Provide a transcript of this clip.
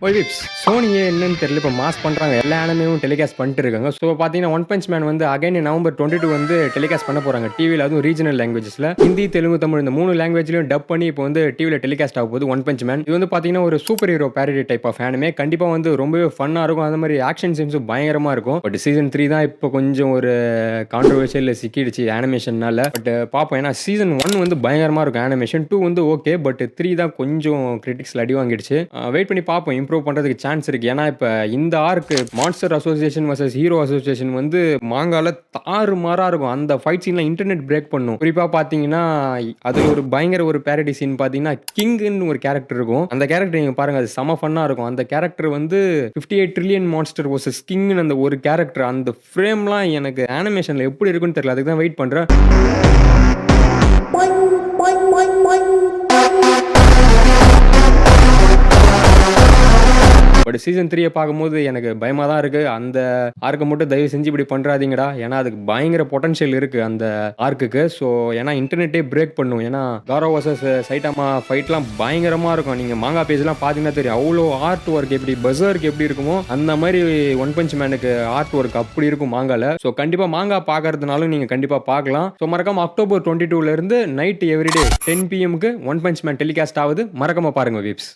ஓய் விப்ஸ் சோனியே என்னன்னு தெரியல. இப்போ மாஸ் பண்ணுறாங்க, எல்லா ஆனிமேவும் டெலிகாஸ்ட் பண்ணிட்டு இருக்காங்க. ஸோ பார்த்தீங்கன்னா ஒன் பஞ்ச் மேன் வந்து அகைன் நவம்பர் 22 வந்து டெலிகாஸ்ட் பண்ண போகிறாங்க டிவியில். அதுவும் ரீஜனல் லாங்குவேஜஸில் ஹிந்தி, தெலுங்கு, தமிழ் இந்த 3 லாங்குவேஜ்லையும் டப் பண்ணி இப்போ வந்து டிவியில் டெலிகாஸ்ட் ஆக போகுது ஒன் பஞ்ச் மேன். இது வந்து பார்த்தீங்கன்னா ஒரு super hero parody type of anime. கண்டிப்பாக வந்து ரொம்பவே ஃபன்னாக இருக்கும். அந்த மாதிரி ஆக்ஷன் சீன்ஸும் பயங்கரமாக இருக்கும். பட் சீசன் 3 தான் இப்போ கொஞ்சம் ஒரு கான்ட்ரவர்ஷியல் சிக்கிடுச்சு அனிமேஷன்னால. பட் பார்ப்போம், ஏன்னா சீசன் 1 வந்து பயங்கரமாக இருக்கும். அனிமேஷன் 2 வந்து ஓகே, பட் 3 தான் கொஞ்சம் கிரிட்டிக்ஸில் அடி வாங்கிடுச்சு. வெயிட் பண்ணி பார்ப்போம், இம்ப்ரூவ் பண்ணுறதுக்கு சான்ஸ் இருக்கு. ஏன்னா இப்போ இந்த arc monster association versus hero association வந்து மாங்கால தாறுமாறா இருக்கும். அந்த ஃபைட் சீன்ல இன்டர்நெட் பிரேக் பண்ணும். குறிப்பா பார்த்தீங்கன்னா அது ஒரு பயங்கர ஒரு பேரடி சீன் பார்த்தீங்கன்னா கிங்னு ஒரு கேரக்டர் இருக்கும். அந்த கேரக்டர் நீங்க பாருங்க, அது செம ஃபன்னா இருக்கும். அந்த கேரக்டர் வந்து 58 ட்ரில்லியன் மான்ஸ்டர் வர்சஸ் கிங்னு அந்த ஒரு கேரக்டர், அந்த ஃப்ரேம்லாம் எனக்கு அனிமேஷன்ல எப்படி இருக்குன்னு தெரியல. அதுக்கு தான் வெயிட் பண்றேன். பட் சீசன் 3 பார்க்கும்போது எனக்கு பயமா தான் இருக்கு. அந்த ஆர்க்க மட்டும் தயவு செஞ்சு இப்படி பண்றாதீங்கடா. ஏன்னா அதுக்கு பயங்கர பொட்டன்ஷியல் இருக்கு அந்த ஆர்க்குக்கு. ஸோ ஏன்னா இன்டர்நெட்டே பிரேக் பண்ணும். ஏன்னா காரோ வர்சஸ் சைட்டாமா ஃபைட்லாம் பயங்கரமா இருக்கும். நீங்க மாங்கா பேஜ்லாம் பார்த்தீங்கன்னா தெரியும். அவ்வளோ ஆர்ட் ஒர்க் எப்படி பஸருக்கு எப்படி இருக்குமோ அந்த மாதிரி ஒன் பஞ்ச் மேனுக்கு ஆர்ட் ஒர்க் அப்படி இருக்கும் மாங்கால. ஸோ கண்டிப்பா மாங்கா பார்க்கறதுனாலும் நீங்க கண்டிப்பா பார்க்கலாம். ஸோ மறக்காம அக்டோபர் 22 இருந்து night everyday 10 PM one punch man telecast ஆகுது. மறக்காம பாருங்க வீப்ஸ்.